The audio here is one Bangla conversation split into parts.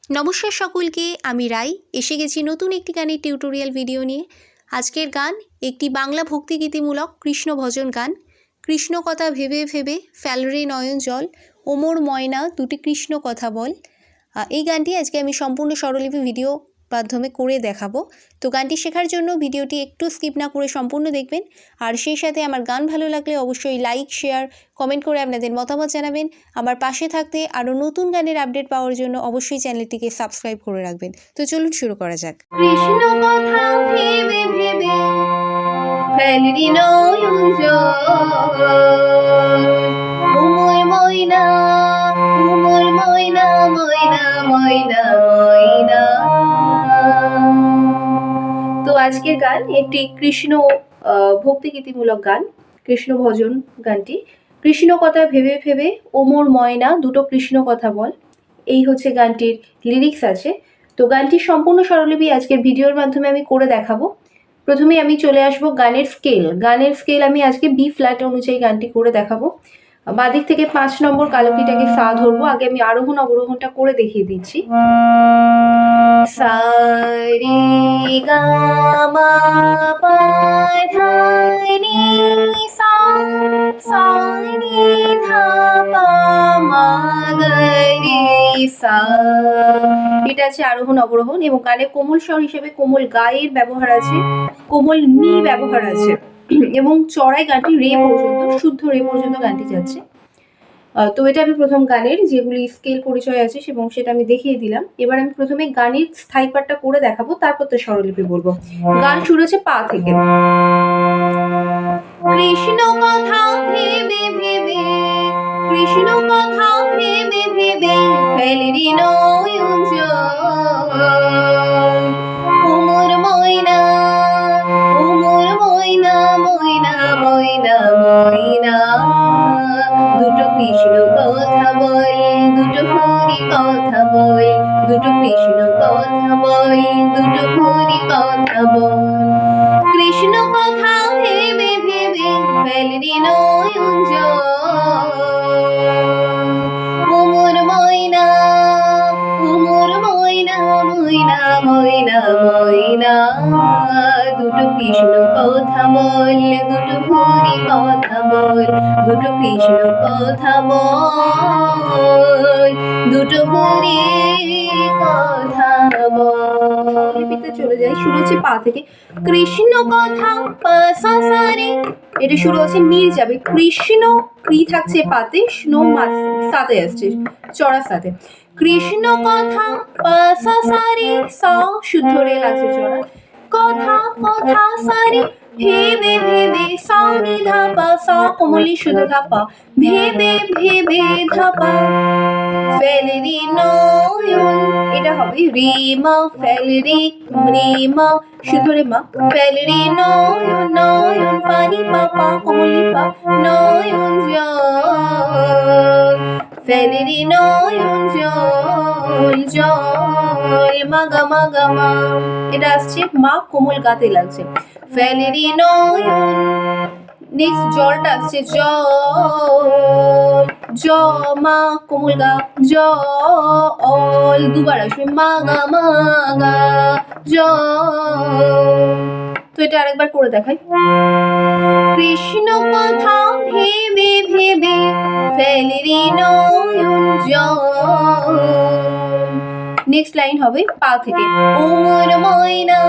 নমস্কার সকলকে, আমি রাই এসে গেছি নতুন একটি গানের টিউটোরিয়াল ভিডিও নিয়ে। আজকের গান একটি বাংলা ভক্তিগীতিমূলক কৃষ্ণ ভজন গান। কৃষ্ণ কথা ভেবে ভেবে ফেলরে নয়ন জল, ওমর ময়না দুটি কৃষ্ণ কথা বল। এই গানটি আজকে আমি সম্পূর্ণ স্বরলিপি ভিডিও মাধ্যমে করে দেখাবো। তো গানটি শেখার জন্য ভিডিওটি একটু স্কিপ না করে সম্পূর্ণ দেখবেন। আর সেই সাথে আমার গান ভালো লাগলে অবশ্যই লাইক, শেয়ার, কমেন্ট করে আপনাদের মতামত জানাবেন। আমার পাশে থাকতে আরও নতুন গানের আপডেট পাওয়ার জন্য অবশ্যই চ্যানেলটিকে সাবস্ক্রাইব করে রাখবেন। তো চলুন শুরু করা যাক। কৃষ্ণ কথা ভেবে ভেবে ফেলরি নয়ন জল, ওমর ময়না ওমর ময়না ময়না ময়না ময়না। তো আজকের গান একটি কৃষ্ণ ভক্তিগীতিমূলক গান, কৃষ্ণ ভজন গানটি। কৃষ্ণ কথা ভেবে ভেবে ওমর ময়না দুটো কৃষ্ণ কথা বল, এই হচ্ছে গানটির লিরিক্স আছে। তো গানটির সম্পূর্ণ স্বরলিপি আজকের ভিডিওর মাধ্যমে আমি করে দেখাবো। প্রথমে আমি চলে আসব গানের স্কেল আমি আজকে বি ফ্ল্যাট অনুযায়ী গানটি করে দেখাবো। বাদিক থেকে 5 নম্বর কালকিটাকে সা ধরবো। আগে আমি আরোহণ অবরোহণটা করে দেখিয়ে দিচ্ছি। সা রে গা মা পা ধা নি সা, সা নি ধা পা মা গা রে সা। এটা আছে আরোহণ অবরোহণ। এবং গানে কোমল স্বর হিসেবে কোমল গায়ের ব্যবহার আছে, কোমল নি ব্যবহার আছে এবং চড়াই গানটি রে পর্যন্ত, শুদ্ধ রে পর্যন্ত গানটি যাচ্ছে। তো এটা আমি প্রথম গানের যেগুলি স্কেল পরিচয় আছে এবং সেটা আমি দেখিয়ে দিলাম। এবার আমি প্রথমে গানের স্থায়ী পাঠটা করে দেখাবো, তারপর তো স্বরলিপি বলবো। গান শুরু হচ্ছে পা থেকে। কৃষ্ণ কথা ভেবে ভেবে, কৃষ্ণ কথা ভেবে ভেবে ফেলরি নয়ন জল, ওমর ময়না ওমর ময়না ময়না ময়না ময়না। দুটো কৃষ্ণ কথা বল, দুটো হরি কথা বল, দুটো কৃষ্ণ কথা বল, দুটো হরি কথা বল। কৃষ্ণ কথা ভেবে ভেবে ফেলরি নয়ন জল, ওমর ময়না ওমর ময়না ময়না ময়না ময়না। দুটো কৃষ্ণ কথা বল, দুটো হরি কথা বল, দুটো কৃষ্ণ কথা বল, দুটো হরি কথা বল। লিপিতে চলে যাই, শুরু হচ্ছে পা থেকে। কৃষ্ণ কথা পা সা সা রে, এটা শুরু হচ্ছে মির যাবে। কৃষ্ণ ক্রি থাকছে পাতে, স্নো সাথে আসছে, চড়া সাথে। কৃষ্ণ কথা পা সা সা রে সা, শুদ্ধ রে লাগছে চড়া। কথা কথা সা রে ভেবে ভেবে সা নি ধা পা, সা কোমলি শুদ্ধ ধা পা, ভেবে ভেবে ধা পা। ফেলরি নয়ন, এটা হবে রে মা, ফেলরি রে মা, শুদ্ধ রে মা। ফেলরি নয়ন নয়ন পানি পা, পা কোমলি পা, নয়ন জল, ফেলরি নয়ন জল জল, মাগা মাগা মা। এটা আসছে মা কোমল গাতে লাগছে। ফেলরি নয়ন, নেক্সট জলটা আসছে জল, জ মা কোমল গা, জল দুবার আসবে, মাগা মাগা জল। তো এটা আরেকবার করে দেখাই। কৃষ্ণ কথা ভেবে ভেবে ফেলরি নয়ন জল। নেক্সট লাইন হবে পা থেকে। ওমর ময়না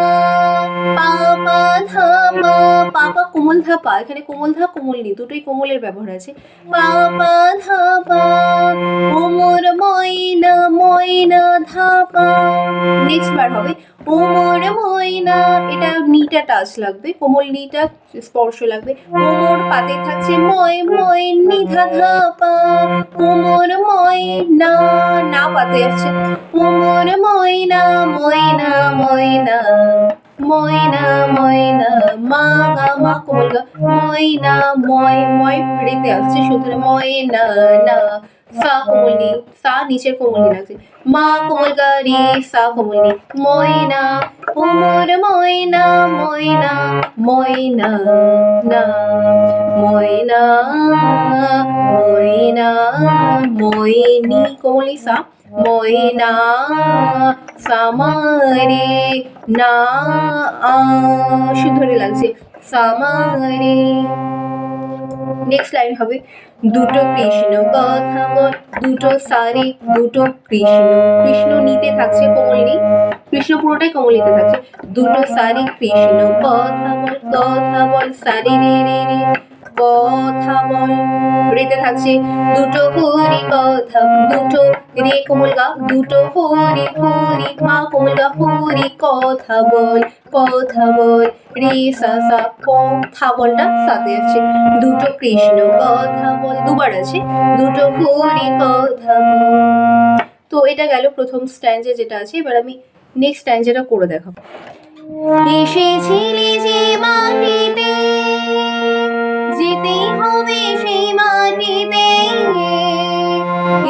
পা পা ধা পা, পা পা কোমল ধা পা, এখানে কোমল ধা কোমল নি দুটোই কোমলের ব্যবহার আছে। পা পা ধা পা, ওমর ময়না ময়না ধা পা। নেক্সট বার হবে ওমর ময়না, এটা নিটা টাচ লাগবে, কোমল নিটা স্পর্শ লাগবে। ওমর পাতে থাকছে ময় ময় নি ধা ধা পা, ওমর ময়না না পাতে আসছে। ওমর ময়না ময়না ময়না ময়না ময়না, মা গা মা কোমল গা, ময়না ময় ময় রেতে আসছে, সুতরাং ময়না না। সা কোমল নি, সা নিচের কোমল নি লাগছে। মা কোমল গা রে সা কোমল নি, ময়না ওমর ময়না ময়না ময়না না, ময়না ময়না ময়নি কোমলি সা, ময়না সামারে না শুধরে লাগছে সামারে। নেক্সট লাইন হবে দুটো কৃষ্ণ কথা বল, দুটো সারে দুটো কৃষ্ণ, কৃষ্ণ নিতে থাকছে কোমলনি, কৃষ্ণ পুরোটাই কোমলিতে থাকছে। দুটো সারে কৃষ্ণ কথা বল সারে রে রে রে কথা বল, রেতে থাকছে দুটো হরি কথা, দুটো রে কোমল গা, দুটো হরি হরি মা কোমল গা হরি কথা বল রে সা সা কথা বলটা সাথে আছে। দুটো কৃষ্ণ কথা বল দুবার আছে, দুটো হরি কথা বল। তো এটা গেল প্রথম স্ট্যান্ডে যেটা আছে। এবার আমি নেক্সট স্ট্যান্ডটা করে দেখাবো। এসেছিলে যে মাটিতে যেতে হবে সেই মাটিতে,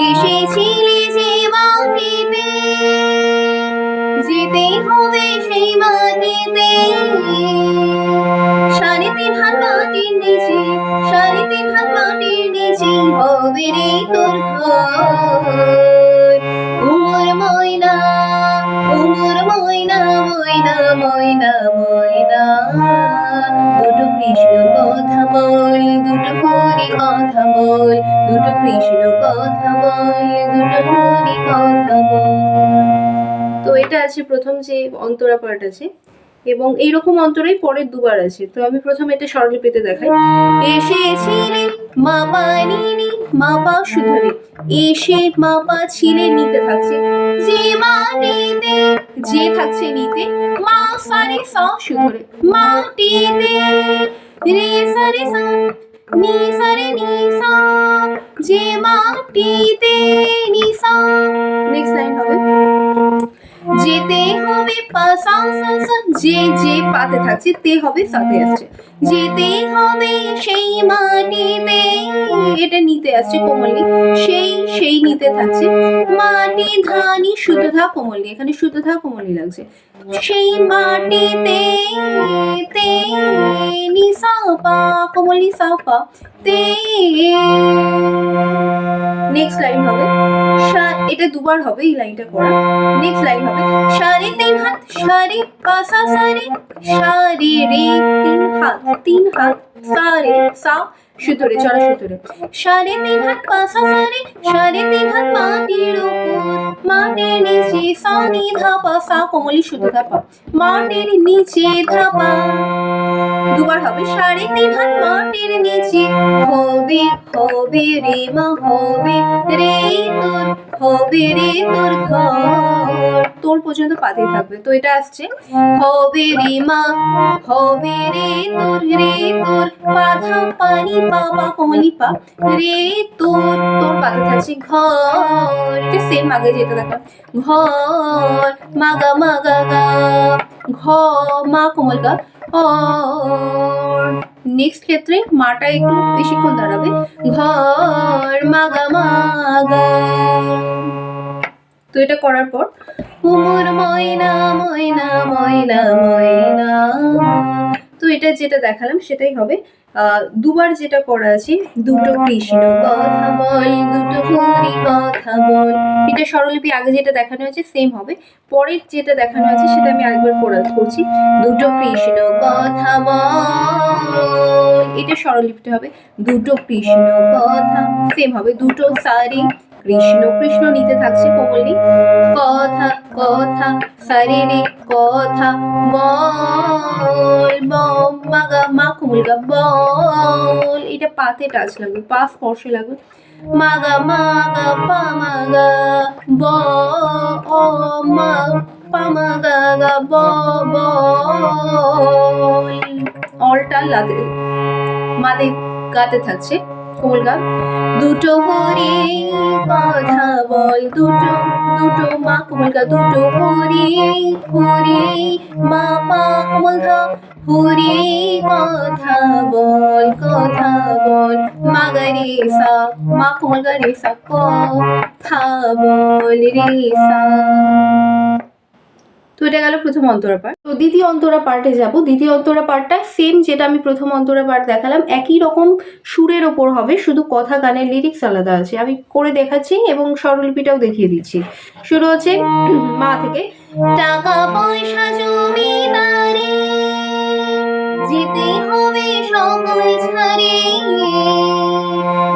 এসেছিলে যে মাটিতে যেতে হবে সেই মাটিতে, 3.5 হাত মাটির নিচে, 3.5 হাত মাটির নিচে হবে রে তোর ঘর। উমর ময়না ময়না ময়না ময়না ময়না, দুটো কৃষ্ণ কথা বল, দুটো হরি কথা বল, দুটো কৃষ্ণ কথা বল, দুটো হরি কথা বল। তো এটা আছে প্রথম যে অন্তরা পার্ট আছে, এবং এইরকম অন্তরাই পরের দুবার আছে। তো আমি প্রথম এটা স্বরলিপিতে দেখাই। এসেছিলে মা পা নি নি মা পা শুধরে, এসে মা পা ছিলে নিতে থাকছে, যে মাটিতে যে থাকছে নিতে, মা সা রে সা শুধরে মাটিতে, রে সা রে সা নি সা রে নি সা, যে মাটিতে নি সা। নেক্সট লাইন হবে যেতে হবে পা সা সা সা, যে পাতে থাকছে তে হবে সাথে আসছে, যেতে হবে সেই মাটিতে, এটা নিতে আসছে কোমলনি, সেই নিতে থাকছে, মাটি ধানি শুদ্ধ ধা কোমলনি, এখানে শুদ্ধ ধা কোমলনি লাগছে, সেই মাটিতে তে নি সা পা কোমলনি সা পা তে। নেক্সট লাইন হবে এটা দুবার হবে এই লাইনটা করা। নেক্সট লাইন হবে 3.5 হাত সারে পা সা সারে, সারে রে 3 হাত 3 হাত সারে সা সুতরে চড়া সুতরে, 3.5 হাত পা সা সারে, 3.5 হাত মাটির উপর, মাটির নিচে সা নি ধা পা সা কোমলি সুতো ধা পা, মাটির নিচে ধা পা। দুবার হবে 3.5 হাত মাটির নিচে, হবে হবে রে মা হবে রে তোর, হবে রে তোর ঘর, তোর পর্যন্ত পাতে থাকবে। তো এটা আসছে হবে রে মা হবে রে তোর পাধা পানি পা পা কোমলি পা রে তোর, তোর পাতে থাকছে ঘর, এটা সেম আগে যেটা দেখা, ঘর মাগা মাগা গা ঘ মা কোমল গা অর। নেক্সট ক্ষেত্রে মাটা একটু বেশিক্ষণ দাঁড়াবে, ঘর মাগা মাগা। তো এটা করার পর উমর ময়না ময়না ময়না ময়না, তো এটা যেটা দেখালাম সেটাই হবে। দুবার যেটা করা আছে, দুটো কৃষ্ণ কথা বল, দুটো হরি কথা বল, এটা স্বরলিপি আগে যেটা দেখানো হয়েছে সেম হবে। পরের যেটা দেখানো আছে সেটা আমি আরেকবার করছি, দুটো কৃষ্ণ কথা বল, এটা স্বরলিপিটা হবে দুটো কৃষ্ণ কথা, সেম হবে দুটো সারি কৃষ্ণ, কৃষ্ণ নিতে থাকছে কোমলি, কথা কথা সারে রে কথা বল, বম মাগা মা কোমল গা বল, এটা পাতে টাচ লাগবে, পা স্পর্শে লাগবে, মাগা মাগা পা মাগা ব ও মা পা মাগা গা ব বল, অলটা লাগে মাতে গাতে থাকছে কোমল গা। দুটো হরি কথা বল, দুটো দুটো মা কোমল গা, দুটো হরি হরি মা পা কোমল গা হরি কথা বল মা গা রে সা মা কোমল গা রে সা কথা বল রে সা। তো এটা গেল প্রথম অন্তরা পার্ট। তো দ্বিতীয় অন্তরা পার্টে যাব। দ্বিতীয় অন্তরা পার্টটা সেম যেটা আমি প্রথম অন্তরা পার্ট দেখালাম, একই রকম সুরের ওপর হবে, শুধু কথা গানের লিরিক্স আলাদা আছে। আমি করে দেখাচ্ছি এবং স্বরলিপিটাও দেখিয়ে দিচ্ছি। শুরু হচ্ছে মা থেকে। টাকা পয়সা জমিদারি যেতে হবে সকল ছাড়ে,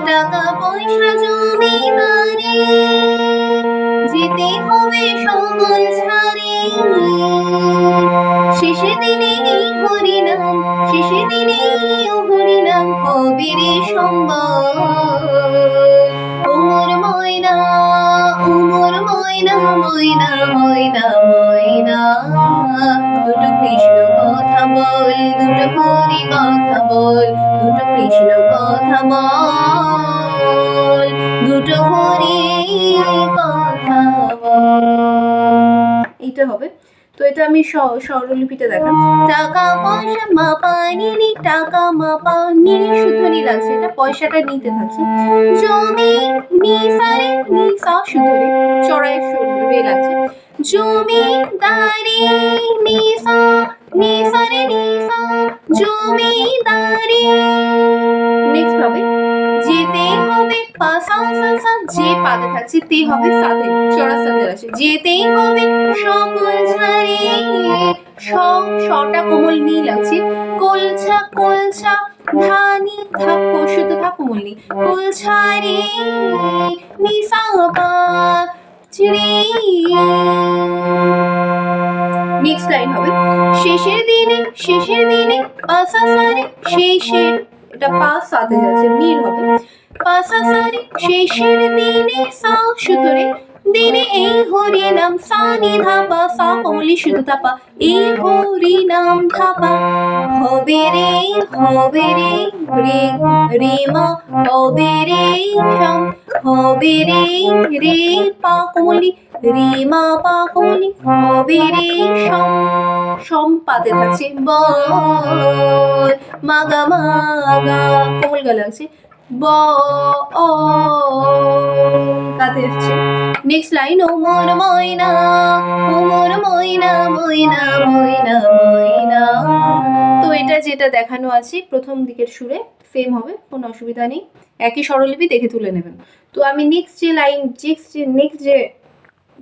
টাকা পয়সা জমিদারি যেতে হবে সকল ছাড়ে, শেষে দিনে এই হরিনাম, শেষে দিনে এই হরিনাম হবে রে সম্বল। ওমর ময়না, ওমর ময়না, ময়না ময়না ময়না, দুটো কৃষ্ণ কথা বল, দুটো হরি কথা বল, দুটো কৃষ্ণ কথা বল, দুটো হরি কথা বল। এইটা হবে। তো এটা আমি স্বরলিপিতে দেখাম। টাকা পয়সা মা পানি, টাকা মা পানি, শুধু নি লাগছে, এটা পয়সাটা নিতে থাকছে। জমি নি সারে নি সা, শুধু রে চড়াই রে লাগছে। জমিদারি নি সা, নি সারে নি সা, জমিদারি। নেক্সট হবে যেতে হবে পা সা সা সা, যে পাতে থাকছে তে হবে সাথে, চড়া সাথে আছে। যেতেই হবে সকল ছাড়ে, শটা কোমল নি লাগছে। কলছা কলছা ধানি থাপ্প, শুধু থা কোমল নি। কলছা রে নি সা পা রে। নেক্সট লাইন হবে শেষের দিনে, শেষের দিনে পা সা সা রে, শেষের, এটা পা সাথে যাচ্ছে, মির হবে। পা সা সা রে, শেষের দিনে সা, শুধু রে, দিনে এই হরি নাম, সা নি ধা পা, সা কোমলি শুধু থাপা, এই হরি নাম থাপা হবে রে, হবে রে, রে রে মা হবে রে শাম, হবে রে, রে পা কোমলি, রে মা পা কোমলি হবে রে শাম, সম পাতে থাকছে। বল মাগা মাগা, কোমল গলা আছে। ব অ কাতে আসছে। নেক্সট লাইন ওমর ময়না, ওমর ময়না ময়না ময়না ময়না। তো এটা যেটা দেখানো আছে প্রথম দিকের সুরে সেম হবে, কোনো অসুবিধা নেই, একই স্বরলিপি দেখে তুলে নেবেন। তো আমি নেক্সট যে লাইন, নেক্সট যে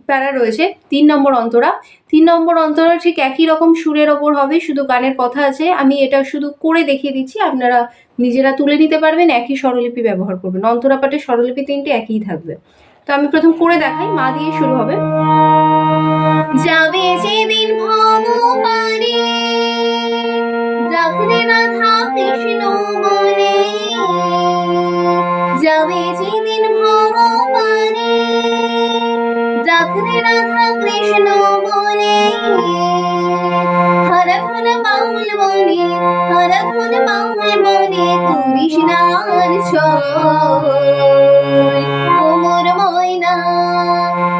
প্যারা রয়েছে 3 নম্বর অন্তরা, 3 নম্বর অন্তরা ঠিক একই রকম সুরের ওপর হবে, শুধু গানের কথা আছে। আমি এটা শুধু করে দেখিয়ে দিচ্ছি, আপনারা নিজেরা তুলে নিতে পারবেন, একই স্বরলিপি ব্যবহার করবেন। অন্তরা পাঠের স্বরলিপি 3টে একই থাকবে। তো আমি প্রথম করে দেখাই, মা দিয়ে শুরু হবে। যাবে যেদিন ভব পারে, ডাকলে রাধা কৃষ্ণ বলে, যাবে যেদিন ভব পারে, ডাকলে রাধা কৃষ্ণ বলে, হর ধন বাউল বলে, হর ধন বাউল বলে, কৃষ্ণার ছল। ওমর ময়না,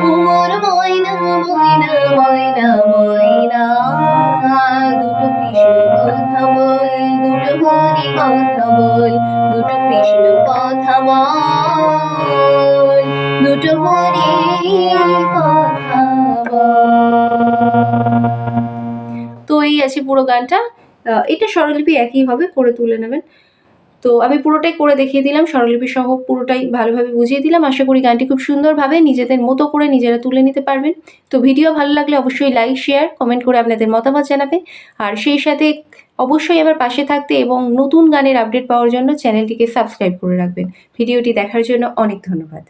ওমর ময়না ময়না ময়না ময়না, দুটো কৃষ্ণ কথা বল, দুটো হরি কথা বল, দুটো কৃষ্ণ কথা বল, দুটো হরি কথা বল। তো এই আছে পুরো গানটা। এটা স্বরলিপি একই হবে, করে তুলে নেবেন। তো আমি পুরোটাই করে দেখিয়ে দিলাম, স্বরলিপি সহ পুরোটাই ভালোভাবে বুঝিয়ে দিলাম। আশা করি গানটি খুব সুন্দরভাবে নিজেদের মতো করে নিজেরা তুলে নিতে পারবেন। তো ভিডিও ভালো লাগলে অবশ্যই লাইক, শেয়ার, কমেন্ট করে আপনাদের মতামত জানাবেন। আর সেই সাথে অবশ্যই আবার পাশে থাকতে এবং নতুন গানের আপডেট পাওয়ার জন্য চ্যানেলটিকে সাবস্ক্রাইব করে রাখবেন। ভিডিওটি দেখার জন্য অনেক ধন্যবাদ।